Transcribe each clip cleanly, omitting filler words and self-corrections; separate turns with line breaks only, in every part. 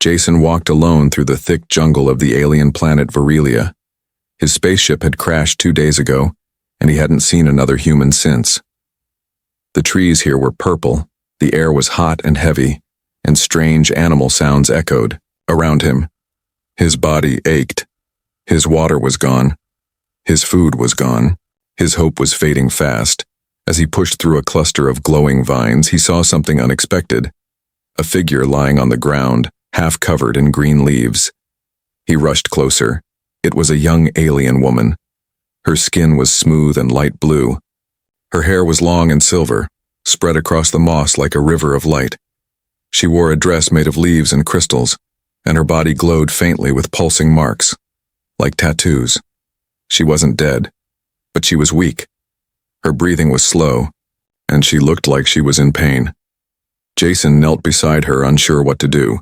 Jason walked alone through the thick jungle of the alien planet Virelia. His spaceship had crashed 2 days ago, and he hadn't seen another human since. The trees here were purple, the air was hot and heavy, and strange animal sounds echoed around him. His body ached. His water was gone. His food was gone. His hope was fading fast. As he pushed through a cluster of glowing vines, he saw something unexpected. A figure lying on the ground, half covered in green leaves. He rushed closer. It was a young alien woman. Her skin was smooth and light blue. Her hair was long and silver, spread across the moss like a river of light. She wore a dress made of leaves and crystals, and her body glowed faintly with pulsing marks, like tattoos. She wasn't dead, but she was weak. Her breathing was slow, and she looked like she was in pain. Jason knelt beside her, unsure what to do.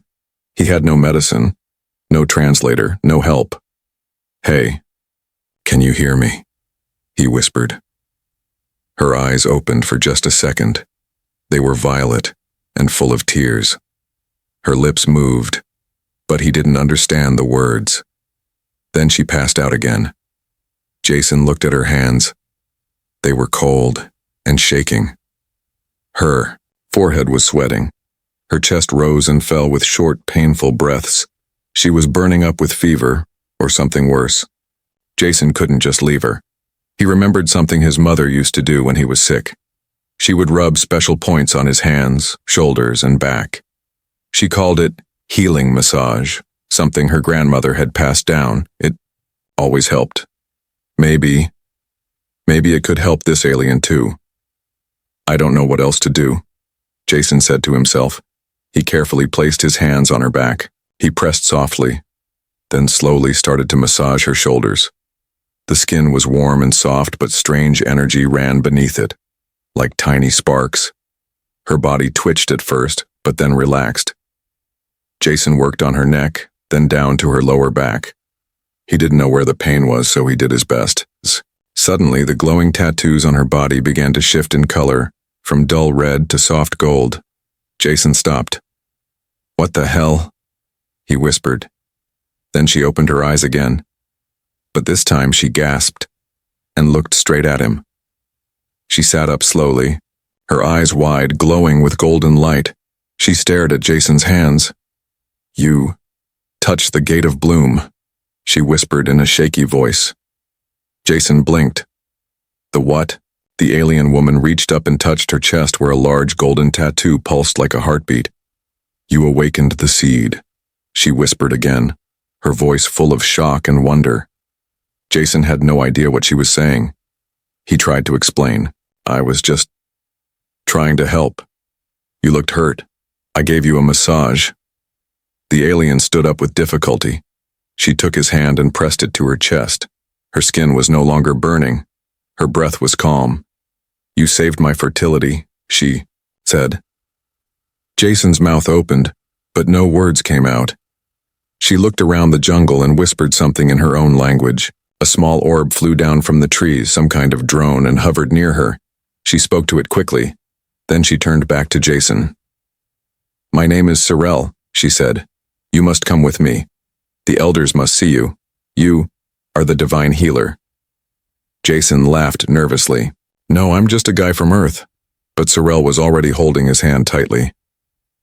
He had no medicine, no translator, no help. "Hey, can you hear me?" he whispered. Her eyes opened for just a second. They were violet and full of tears. Her lips moved, but he didn't understand the words. Then she passed out again. Jason looked at her hands. They were cold and shaking. Her forehead was sweating. Her chest rose and fell with short, painful breaths. She was burning up with fever, or something worse. Jason couldn't just leave her. He remembered something his mother used to do when he was sick. She would rub special points on his hands, shoulders, and back. She called it healing massage, something her grandmother had passed down. It always helped. Maybe it could help this alien too. "I don't know what else to do," Jason said to himself. He carefully placed his hands on her back. He pressed softly, then slowly started to massage her shoulders. The skin was warm and soft, but strange energy ran beneath it, like tiny sparks. Her body twitched at first, but then relaxed. Jason worked on her neck, then down to her lower back. He didn't know where the pain was, so he did his best. Suddenly, the glowing tattoos on her body began to shift in color, from dull red to soft gold. Jason stopped. "What the hell?" he whispered. Then she opened her eyes again. But this time she gasped and looked straight at him. She sat up slowly, her eyes wide, glowing with golden light. She stared at Jason's hands. "You touched the gate of bloom," she whispered in a shaky voice. Jason blinked. "The what?" The alien woman reached up and touched her chest where a large golden tattoo pulsed like a heartbeat. "You awakened the seed," she whispered again, her voice full of shock and wonder. Jason had no idea what she was saying. He tried to explain. "I was just trying to help. You looked hurt. I gave you a massage." The alien stood up with difficulty. She took his hand and pressed it to her chest. Her skin was no longer burning. Her breath was calm. "You saved my fertility," she said. Jason's mouth opened, but no words came out. She looked around the jungle and whispered something in her own language. A small orb flew down from the trees, some kind of drone, and hovered near her. She spoke to it quickly. Then she turned back to Jason. "My name is Sorel," she said. "You must come with me. The elders must see you. You are the divine healer." Jason laughed nervously. "No, I'm just a guy from Earth." But Sorel was already holding his hand tightly.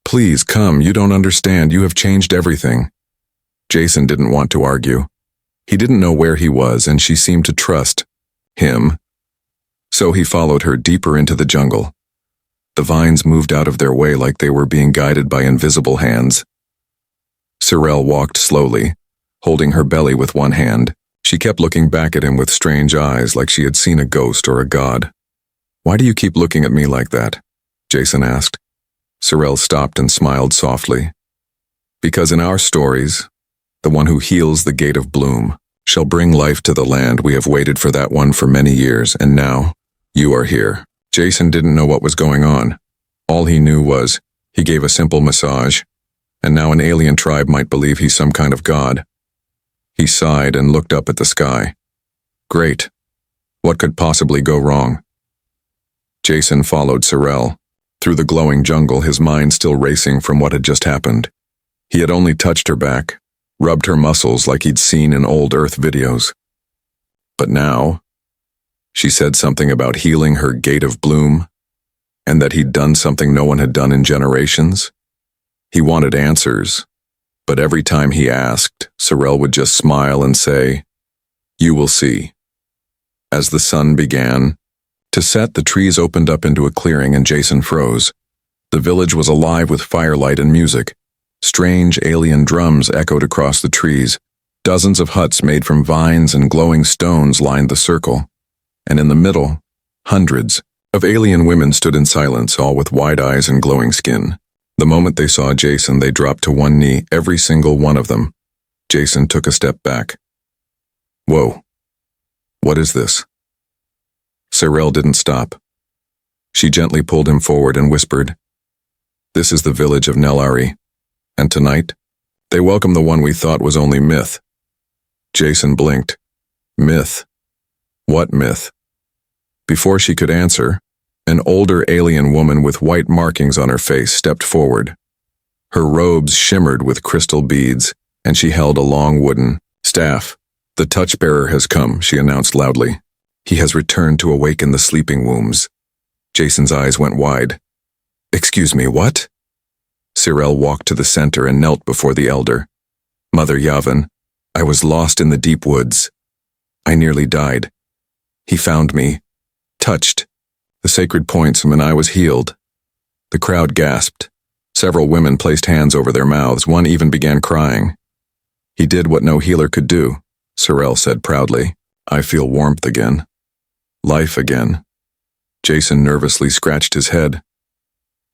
"Please come, you don't understand, you have changed everything." Jason didn't want to argue. He didn't know where he was, and she seemed to trust him. So he followed her deeper into the jungle. The vines moved out of their way like they were being guided by invisible hands. Sorel walked slowly, holding her belly with one hand. She kept looking back at him with strange eyes, like she had seen a ghost or a god. "Why do you keep looking at me like that?" Jason asked. Sorel stopped and smiled softly. "Because in our stories, the one who heals the gate of bloom shall bring life to the land. We have waited for that one for many years, and now you are here." Jason didn't know what was going on. All he knew was he gave a simple massage, and now an alien tribe might believe he's some kind of god. He sighed and looked up at the sky. Great. What could possibly go wrong? Jason followed Sorel through the glowing jungle, his mind still racing from what had just happened. He had only touched her back, rubbed her muscles like he'd seen in old Earth videos. But now, she said something about healing her gate of bloom, and that he'd done something no one had done in generations. He wanted answers, but every time he asked, Sorel would just smile and say, "You will see." As the sun began to set, the trees opened up into a clearing and Jason froze. The village was alive with firelight and music. Strange alien drums echoed across the trees. Dozens of huts made from vines and glowing stones lined the circle. And in the middle, hundreds of alien women stood in silence, all with wide eyes and glowing skin. The moment they saw Jason, they dropped to one knee, every single one of them. Jason took a step back. Whoa. What is this? Sorel didn't stop. She gently pulled him forward and whispered, "This is the village of Nelari, and tonight, they welcome the one we thought was only myth." Jason blinked. Myth? What myth? Before she could answer, an older alien woman with white markings on her face stepped forward. Her robes shimmered with crystal beads, and she held a long wooden staff. "The touchbearer has come," she announced loudly. "He has returned to awaken the sleeping wombs." Jason's eyes went wide. "Excuse me, what?" Sorel walked to the center and knelt before the elder. "Mother Yavin, I was lost in the deep woods. I nearly died. He found me, touched the sacred points, and I was healed." The crowd gasped. Several women placed hands over their mouths. One even began crying. "He did what no healer could do," Sorel said proudly. "I feel warmth again. Life again." Jason nervously scratched his head.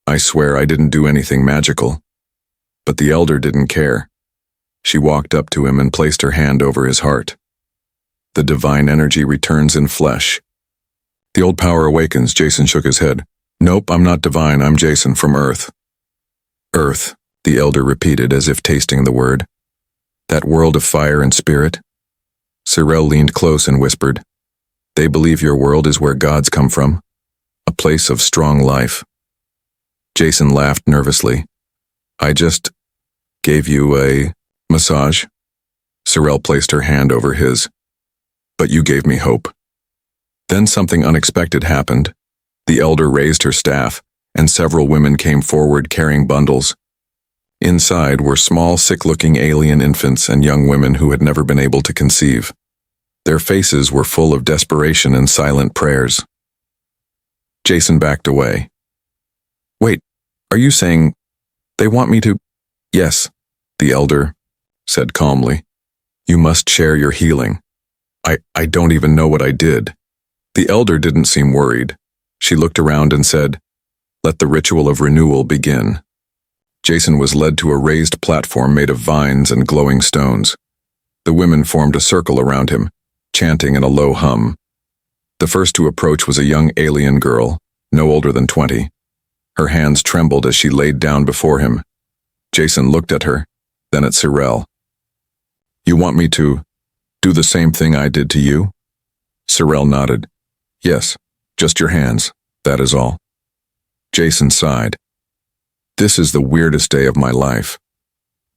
"I swear I didn't do anything magical." But the elder didn't care. She walked up to him and placed her hand over his heart. "The divine energy returns in flesh." "The old power awakens," Jason shook his head. "Nope, I'm not divine, I'm Jason from Earth." "Earth," the elder repeated as if tasting the word. "That world of fire and spirit?" Sorel leaned close and whispered, "They believe your world is where gods come from, a place of strong life." Jason laughed nervously. "I just gave you a massage." Sorel placed her hand over his. "But you gave me hope." Then something unexpected happened. The elder raised her staff, and several women came forward carrying bundles. Inside were small, sick-looking alien infants and young women who had never been able to conceive. Their faces were full of desperation and silent prayers. Jason backed away. "Wait, are you saying they want me to—" "Yes," the elder said calmly. "You must share your healing. I don't even know what I did." The elder didn't seem worried. She looked around and said, "Let the ritual of renewal begin." Jason was led to a raised platform made of vines and glowing stones. The women formed a circle around him, chanting in a low hum. The first to approach was a young alien girl, no older than 20. Her hands trembled as she laid down before him. Jason looked at her, then at Sorel. "You want me to do the same thing I did to you?" Sorel nodded. "Yes, just your hands, that is all." Jason sighed. "This is the weirdest day of my life."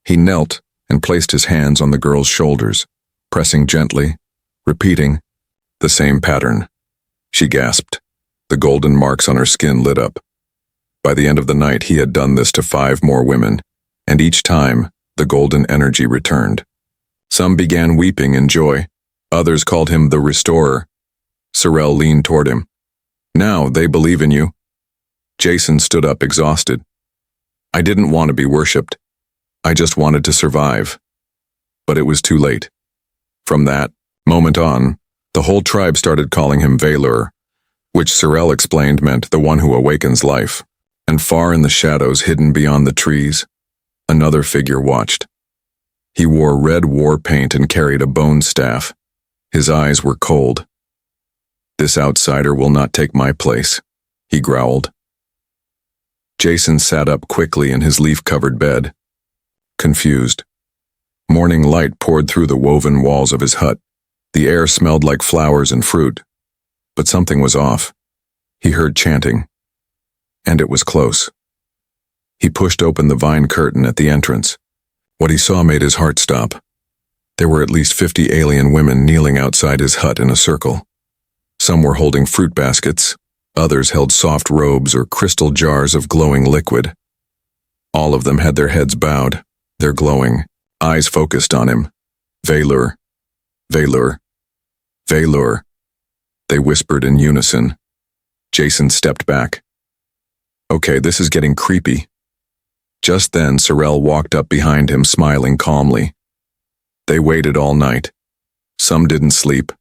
He knelt and placed his hands on the girl's shoulders, pressing gently, repeating the same pattern. She gasped. The golden marks on her skin lit up. By the end of the night, he had done this to 5 more women, and each time, the golden energy returned. Some began weeping in joy. Others called him the Restorer. Sorel leaned toward him. "Now they believe in you." Jason stood up exhausted. "I didn't want to be worshipped. I just wanted to survive." But it was too late. From that moment on, the whole tribe started calling him Valor, which Sorel explained meant the one who awakens life. And far in the shadows, hidden beyond the trees, another figure watched. He wore red war paint and carried a bone staff. His eyes were cold. "This outsider will not take my place," he growled. Jason sat up quickly in his leaf-covered bed, confused. Morning light poured through the woven walls of his hut. The air smelled like flowers and fruit. But something was off. He heard chanting. And it was close. He pushed open the vine curtain at the entrance. What he saw made his heart stop. There were at least 50 alien women kneeling outside his hut in a circle. Some were holding fruit baskets, others held soft robes or crystal jars of glowing liquid. All of them had their heads bowed, their glowing eyes focused on him. Veilur, Veilur, Veilur, they whispered in unison. Jason stepped back. Okay, this is getting creepy. Just then, Sorel walked up behind him, smiling calmly. They waited all night. Some didn't sleep.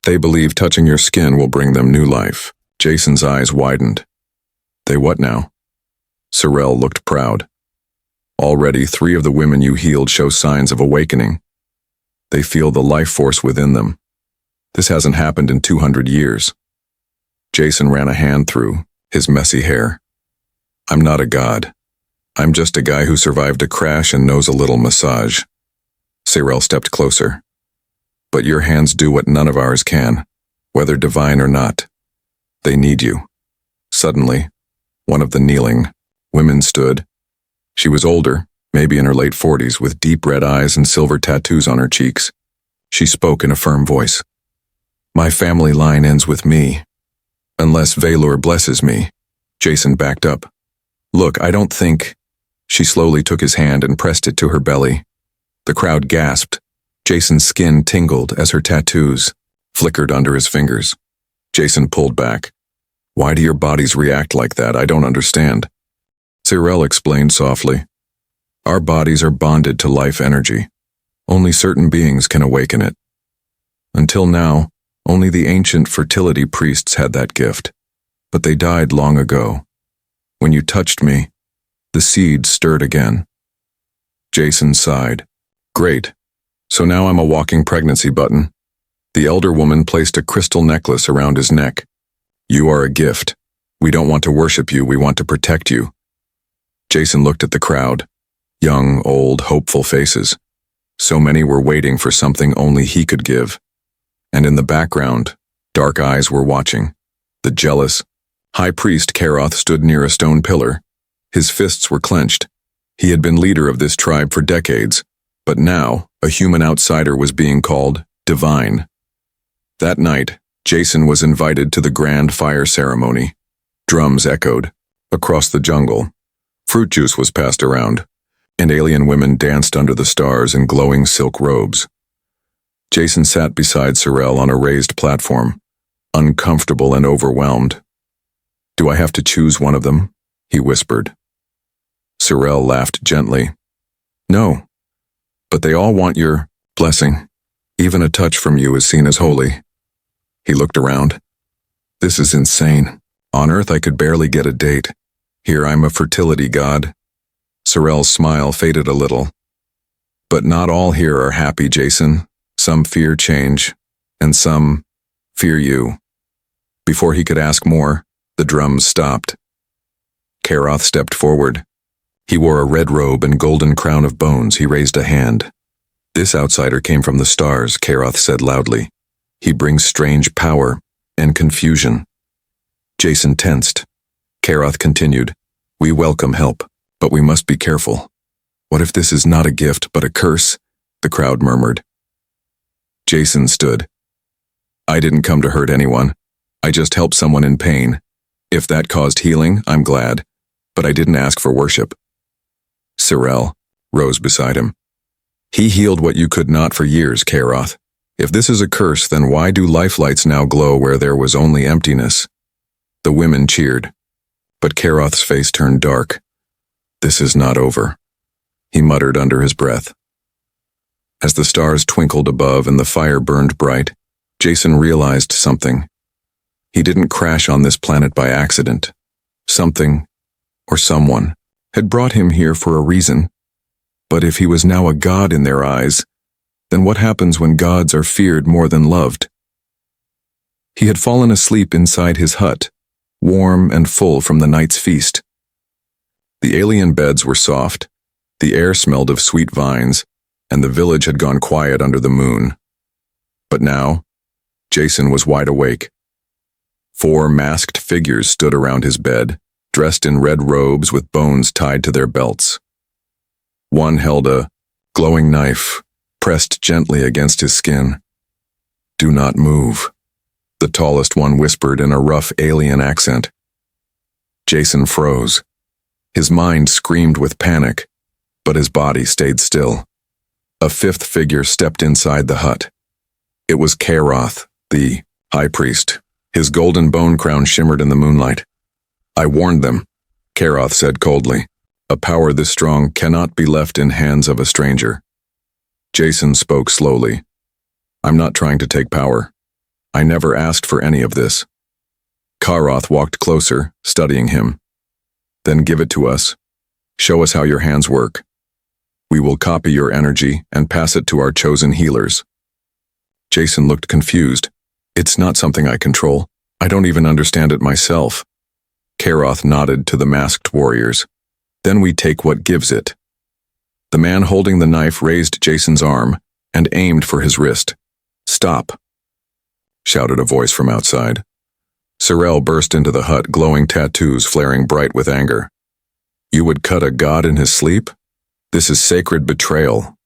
They believe touching your skin will bring them new life. Jason's eyes widened. They what now? Sorel looked proud. Already 3 of the women you healed show signs of awakening. They feel the life force within them. This hasn't happened in 200 years. Jason ran a hand through his messy hair. I'm not a god. I'm just a guy who survived a crash and knows a little massage. Sorel stepped closer. But your hands do what none of ours can, whether divine or not. They need you. Suddenly, one of the kneeling women stood. She was older, maybe in her late 40s, with deep red eyes and silver tattoos on her cheeks. She spoke in a firm voice. My family line ends with me. Unless Veilur blesses me. Jason backed up. Look, I don't think... She slowly took his hand and pressed it to her belly. The crowd gasped. Jason's skin tingled as her tattoos flickered under his fingers. Jason pulled back. Why do your bodies react like that? I don't understand. Sorel explained softly. Our bodies are bonded to life energy. Only certain beings can awaken it. Until now, only the ancient fertility priests had that gift. But they died long ago. When you touched me, the seed stirred again. Jason sighed. Great. So now I'm a walking pregnancy button. The elder woman placed a crystal necklace around his neck. You are a gift. We don't want to worship you, we want to protect you. Jason looked at the crowd. Young, old, hopeful faces. So many were waiting for something only he could give. And in the background, dark eyes were watching. The jealous High Priest Karoth stood near a stone pillar. His fists were clenched. He had been leader of this tribe for decades, but now a human outsider was being called divine. That night, Jason was invited to the grand fire ceremony. Drums echoed across the jungle. Fruit juice was passed around, and alien women danced under the stars in glowing silk robes. Jason sat beside Sorel on a raised platform, uncomfortable and overwhelmed. Do I have to choose one of them? He whispered. Sorel laughed gently. No, but they all want your blessing. Even a touch from you is seen as holy. He looked around. This is insane. On Earth I could barely get a date. Here I'm a fertility god. Sorel's smile faded a little. But not all here are happy, Jason. Some fear change, and some fear you. Before he could ask more, the drums stopped. Karoth stepped forward. He wore a red robe and golden crown of bones. He raised a hand. This outsider came from the stars, Karoth said loudly. He brings strange power and confusion. Jason tensed. Karoth continued. We welcome help, but we must be careful. What if this is not a gift, but a curse? The crowd murmured. Jason stood. I didn't come to hurt anyone. I just helped someone in pain. If that caused healing, I'm glad. But I didn't ask for worship. Sorel rose beside him. He healed what you could not for years, Karoth. If this is a curse, then why do lifelights now glow where there was only emptiness? The women cheered. But Karoth's face turned dark. This is not over, he muttered under his breath. As the stars twinkled above and the fire burned bright, Jason realized something. He didn't crash on this planet by accident. Something, or someone, had brought him here for a reason. But if he was now a god in their eyes, then what happens when gods are feared more than loved? He had fallen asleep inside his hut, warm and full from the night's feast. The alien beds were soft, the air smelled of sweet vines, and the village had gone quiet under the moon. But now, Jason was wide awake. 4 masked figures stood around his bed, dressed in red robes with bones tied to their belts. One held a glowing knife, pressed gently against his skin. "Do not move," the tallest one whispered in a rough alien accent. Jason froze. His mind screamed with panic, but his body stayed still. A fifth figure stepped inside the hut. It was Karoth, the high priest. His golden bone crown shimmered in the moonlight. "I warned them," Karoth said coldly. "A power this strong cannot be left in hands of a stranger." Jason spoke slowly. "I'm not trying to take power. I never asked for any of this." Karoth walked closer, studying him. "Then give it to us. Show us how your hands work. We will copy your energy and pass it to our chosen healers." Jason looked confused. "It's not something I control. I don't even understand it myself." Karoth nodded to the masked warriors. "Then we take what gives it." The man holding the knife raised Jason's arm and aimed for his wrist. "Stop," shouted a voice from outside. Sorel burst into the hut, glowing tattoos flaring bright with anger. "You would cut a god in his sleep? This is sacred betrayal."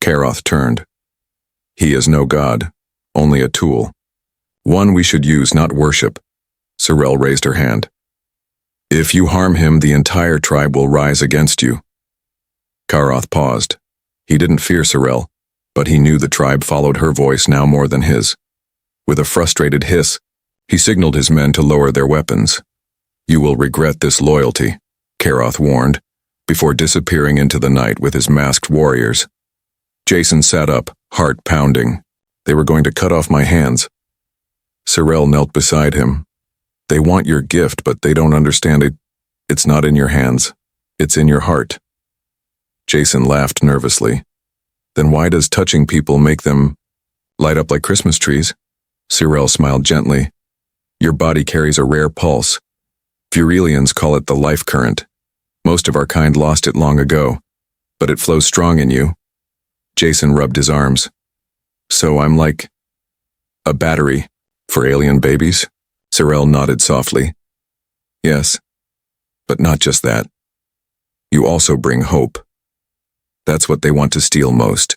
Karoth turned. "He is no god, only a tool. One we should use, not worship." Sorel raised her hand. "If you harm him, the entire tribe will rise against you." Karoth paused. He didn't fear Sorel, but he knew the tribe followed her voice now more than his. With a frustrated hiss, he signaled his men to lower their weapons. "You will regret this loyalty," Karoth warned, before disappearing into the night with his masked warriors. Jason sat up, heart pounding. They were going to cut off my hands. Sorel knelt beside him. "They want your gift, but they don't understand it. It's not in your hands. It's in your heart." Jason laughed nervously. "Then why does touching people make them light up like Christmas trees?" Sorel smiled gently. "Your body carries a rare pulse. Furelians call it the life current. Most of our kind lost it long ago, but it flows strong in you." Jason rubbed his arms. "So I'm like a battery for alien babies?" Sorel nodded softly. "Yes, but not just that. You also bring hope. That's what they want to steal most."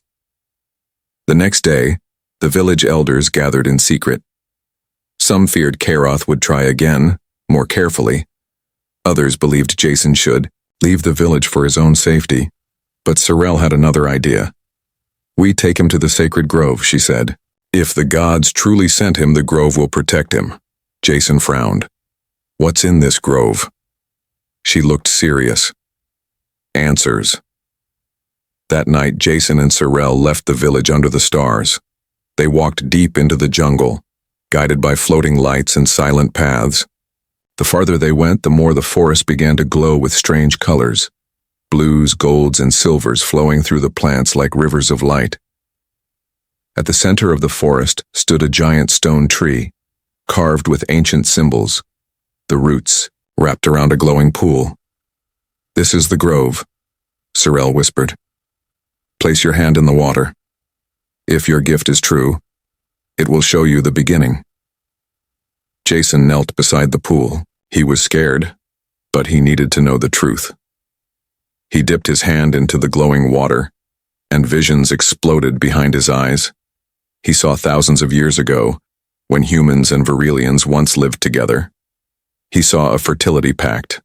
The next day, the village elders gathered in secret. Some feared Karoth would try again, more carefully. Others believed Jason should leave the village for his own safety. But Sorel had another idea. "We take him to the sacred grove," she said. "If the gods truly sent him, the grove will protect him." Jason frowned. "What's in this grove?" She looked serious. "Answers." That night, Jason and Sorel left the village under the stars. They walked deep into the jungle, guided by floating lights and silent paths. The farther they went, the more the forest began to glow with strange colors. Blues, golds, and silvers flowing through the plants like rivers of light. At the center of the forest stood a giant stone tree, carved with ancient symbols, the roots wrapped around a glowing pool. "This is the grove," Sorel whispered. "Place your hand in the water. If your gift is true, it will show you the beginning." Jason knelt beside the pool. He was scared, but he needed to know the truth. He dipped his hand into the glowing water, and visions exploded behind his eyes. He saw thousands of years ago, when humans and Virelians once lived together. He saw a fertility pact,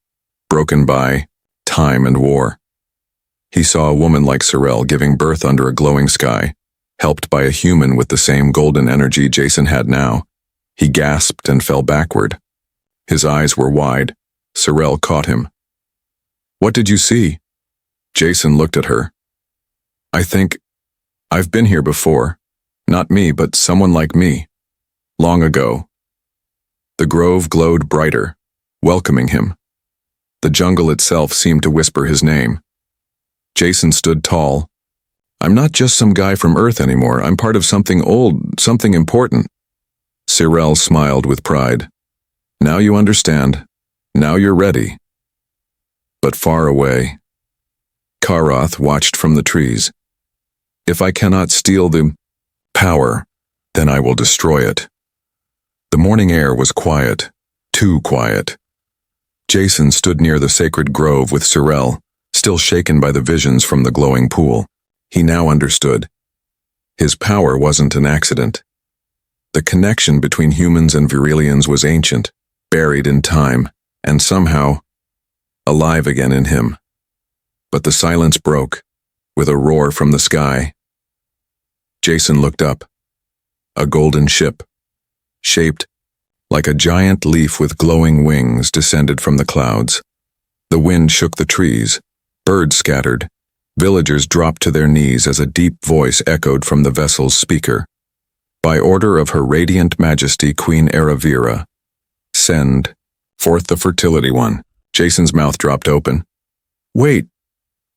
broken by time and war. He saw a woman like Sorel giving birth under a glowing sky, helped by a human with the same golden energy Jason had now. He gasped and fell backward. His eyes were wide. Sorel caught him. "What did you see?" Jason looked at her. "I think I've been here before. Not me, but someone like me. Long ago." The grove glowed brighter, welcoming him. The jungle itself seemed to whisper his name. Jason stood tall. "I'm not just some guy from Earth anymore. I'm part of something old, something important." Sorel smiled with pride. "Now you understand. Now you're ready." But far away, Karoth watched from the trees. "If I cannot steal the power, then I will destroy it." The morning air was quiet, too quiet. Jason stood near the sacred grove with Sorel, still shaken by the visions from the glowing pool. He now understood. His power wasn't an accident. The connection between humans and Virilians was ancient, buried in time, and somehow alive again in him. But the silence broke, with a roar from the sky. Jason looked up. A golden ship, shaped like a giant leaf with glowing wings, descended from the clouds. The wind shook the trees, birds scattered, villagers dropped to their knees as a deep voice echoed from the vessel's speaker. By order of Her Radiant Majesty Queen Aravira, send forth the Fertility one. Jason's mouth dropped open. Wait,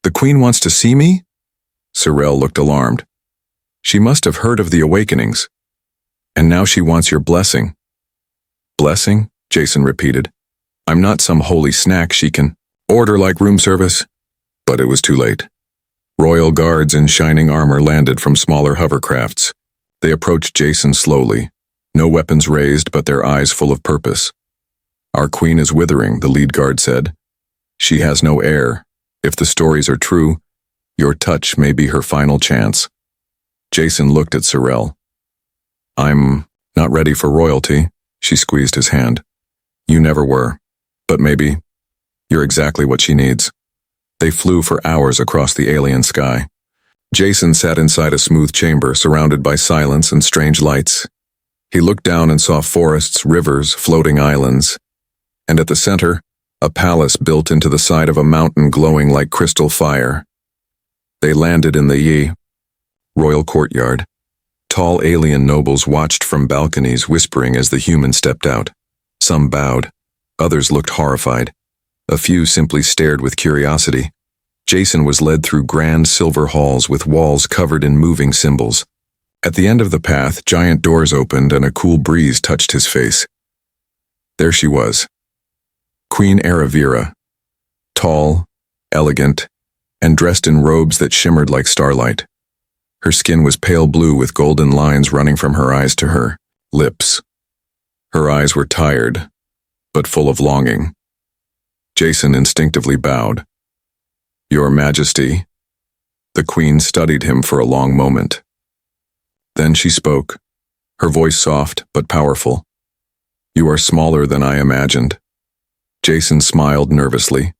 the Queen wants to see me? Sorel looked alarmed. She must have heard of the awakenings. And now she wants your blessing. Blessing? Jason repeated. I'm not some holy snack she can order like room service. But it was too late. Royal guards in shining armor landed from smaller hovercrafts. They approached Jason slowly, no weapons raised but their eyes full of purpose. Our queen is withering, the lead guard said. She has no heir. If the stories are true, your touch may be her final chance. Jason looked at Sorel. I'm not ready for royalty. She squeezed his hand. You never were. But maybe you're exactly what she needs. They flew for hours across the alien sky. Jason sat inside a smooth chamber surrounded by silence and strange lights. He looked down and saw forests, rivers, floating islands. And at the center, a palace built into the side of a mountain glowing like crystal fire. They landed in the Yi royal courtyard. Tall alien nobles watched from balconies, whispering as the human stepped out. Some bowed. Others looked horrified. A few simply stared with curiosity. Jason was led through grand silver halls with walls covered in moving symbols. At the end of the path, giant doors opened and a cool breeze touched his face. There she was. Queen Aravira. Tall, elegant, and dressed in robes that shimmered like starlight. Her skin was pale blue with golden lines running from her eyes to her lips. Her eyes were tired, but full of longing. Jason instinctively bowed. Your Majesty. The Queen studied him for a long moment. Then she spoke, her voice soft but powerful. You are smaller than I imagined. Jason smiled nervously.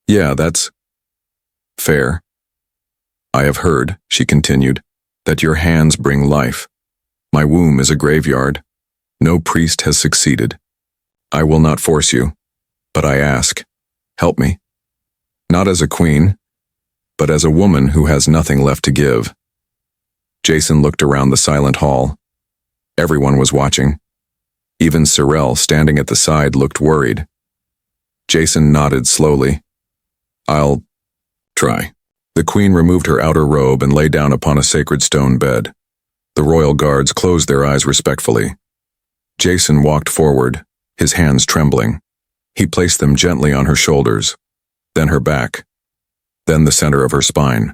Yeah, that's fair. I have heard, she continued, that your hands bring life. My womb is a graveyard. No priest has succeeded. I will not force you, but I ask, help me. Not as a queen, but as a woman who has nothing left to give. Jason looked around the silent hall. Everyone was watching. Even Sorel, standing at the side, looked worried. Jason nodded slowly. I'll try. The queen removed her outer robe and lay down upon a sacred stone bed. The royal guards closed their eyes respectfully. Jason walked forward, his hands trembling. He placed them gently on her shoulders, then her back, then the center of her spine.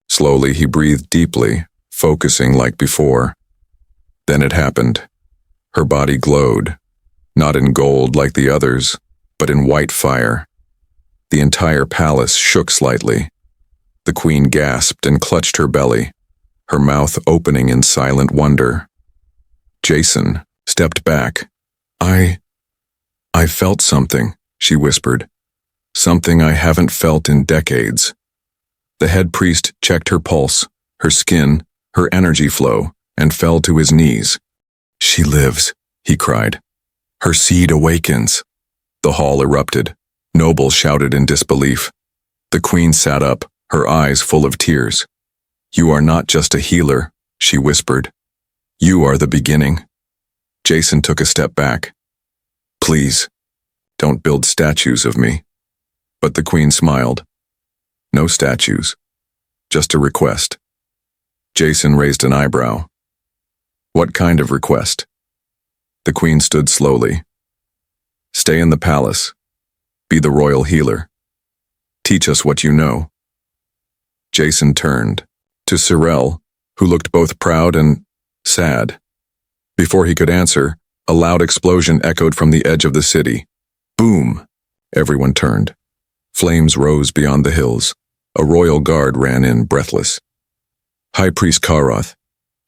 Slowly he breathed deeply, focusing like before. Then it happened. Her body glowed, not in gold like the others, but in white fire. The entire palace shook slightly. The queen gasped and clutched her belly, her mouth opening in silent wonder. Jason stepped back. I felt something, she whispered. Something I haven't felt in decades. The head priest checked her pulse, her skin, her energy flow, and fell to his knees. She lives, he cried. Her seed awakens. The hall erupted. Nobles shouted in disbelief. The queen sat up, her eyes full of tears. You are not just a healer, she whispered. You are the beginning. Jason took a step back. Please, don't build statues of me. But the queen smiled. No statues, just a request. Jason raised an eyebrow. What kind of request? The queen stood slowly. Stay in the palace. Be the royal healer. Teach us what you know. Jason turned to Sorel, who looked both proud and sad. Before he could answer, a loud explosion echoed from the edge of the city. Boom! Everyone turned. Flames rose beyond the hills. A royal guard ran in, breathless. High Priest Karoth.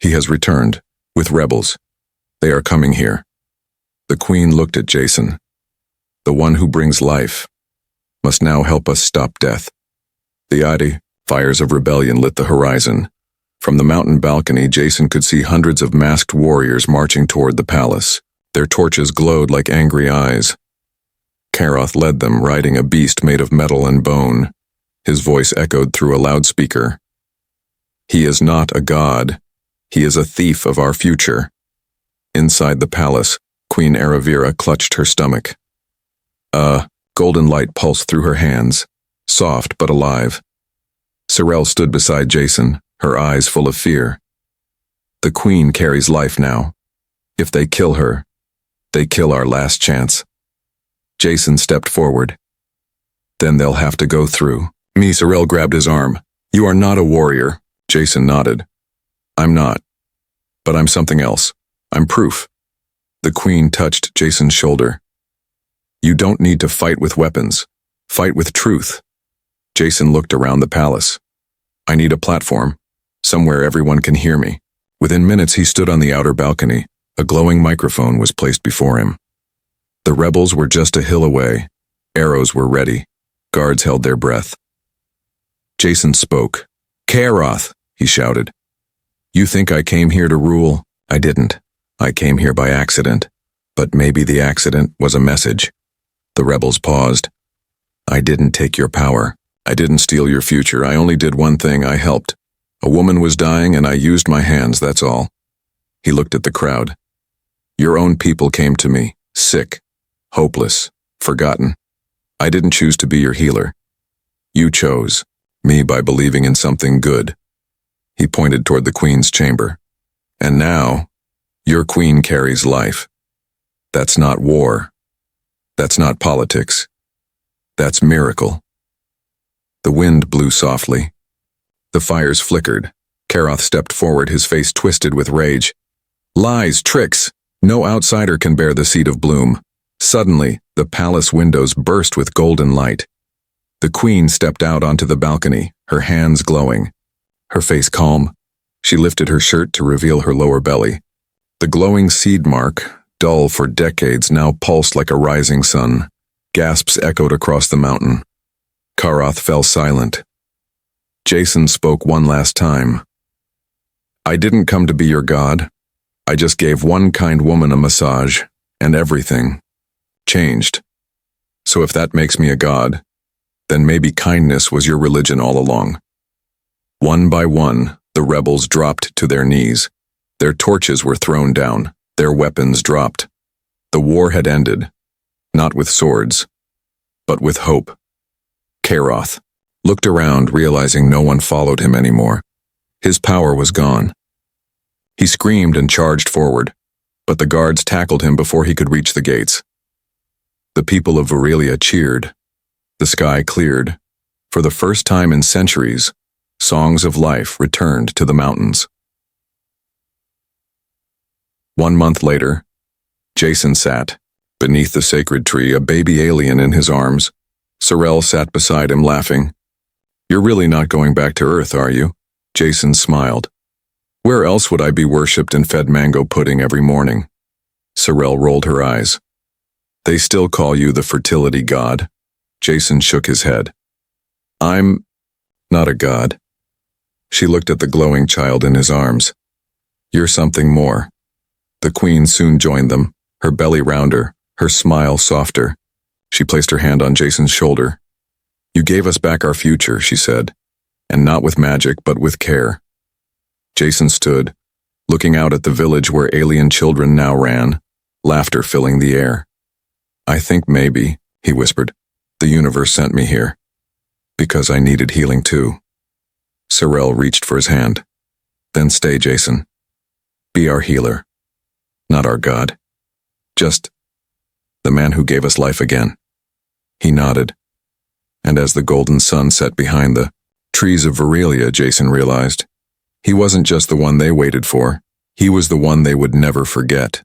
He has returned, with rebels. They are coming here. The Queen looked at Jason. The one who brings life must now help us stop death. The Adi fires of rebellion lit the horizon. From the mountain balcony, Jason could see hundreds of masked warriors marching toward the palace. Their torches glowed like angry eyes. Karoth led them, riding a beast made of metal and bone. His voice echoed through a loudspeaker. He is not a god. He is a thief of our future. Inside the palace, Queen Aravira clutched her stomach. Golden light pulsed through her hands, soft but alive. Sorel stood beside Jason, her eyes full of fear. The Queen carries life now. If they kill her, they kill our last chance. Jason stepped forward. Then they'll have to go through. Sorel grabbed his arm. You are not a warrior. Jason nodded. I'm not. But I'm something else. I'm proof. The Queen touched Jason's shoulder. You don't need to fight with weapons. Fight with truth. Jason looked around the palace. I need a platform, somewhere everyone can hear me. Within minutes he stood on the outer balcony. A glowing microphone was placed before him. The rebels were just a hill away. Arrows were ready. Guards held their breath. Jason spoke. Karoth, he shouted. You think I came here to rule? I didn't. I came here by accident. But maybe the accident was a message. The rebels paused. I didn't take your power. I didn't steal your future. I only did one thing. I helped. A woman was dying and I used my hands, that's all. He looked at the crowd. Your own people came to me, sick, hopeless, forgotten. I didn't choose to be your healer. You chose me by believing in something good. He pointed toward the Queen's chamber. And now, your Queen carries life. That's not war. That's not politics. That's miracle. The wind blew softly. The fires flickered. Karoth stepped forward, his face twisted with rage. Lies, tricks. No outsider can bear the seed of bloom. Suddenly, the palace windows burst with golden light. The Queen stepped out onto the balcony, her hands glowing. Her face calm. She lifted her shirt to reveal her lower belly. The glowing seed mark, dull for decades, now pulsed like a rising sun. Gasps echoed across the mountain. Karoth fell silent. Jason spoke one last time. I didn't come to be your god. I just gave one kind woman a massage, and everything changed. So if that makes me a god, then maybe kindness was your religion all along. One by one, the rebels dropped to their knees. Their torches were thrown down. Their weapons dropped. The war had ended, not with swords, but with hope. Karoth looked around, realizing no one followed him anymore. His power was gone. He screamed and charged forward, but the guards tackled him before he could reach the gates. The people of Virilia cheered. The sky cleared. For the first time in centuries, songs of life returned to the mountains. 1 month later, Jason sat beneath the sacred tree, a baby alien in his arms. Sorel sat beside him, laughing. You're really not going back to Earth, are you? Jason smiled. Where else would I be worshipped and fed mango pudding every morning? Sorel rolled her eyes. They still call you the fertility god. Jason shook his head. I'm not a god. She looked at the glowing child in his arms. You're something more. The Queen soon joined them, her belly rounder, her smile softer. She placed her hand on Jason's shoulder. You gave us back our future, she said, and not with magic, but with care. Jason stood, looking out at the village where alien children now ran, laughter filling the air. I think maybe, he whispered, the universe sent me here. Because I needed healing too. Sorel reached for his hand. Then stay, Jason. Be our healer. Not our god. Just the man who gave us life again. He nodded. And as the golden sun set behind the trees of Virilia, Jason realized, he wasn't just the one they waited for. He was the one they would never forget.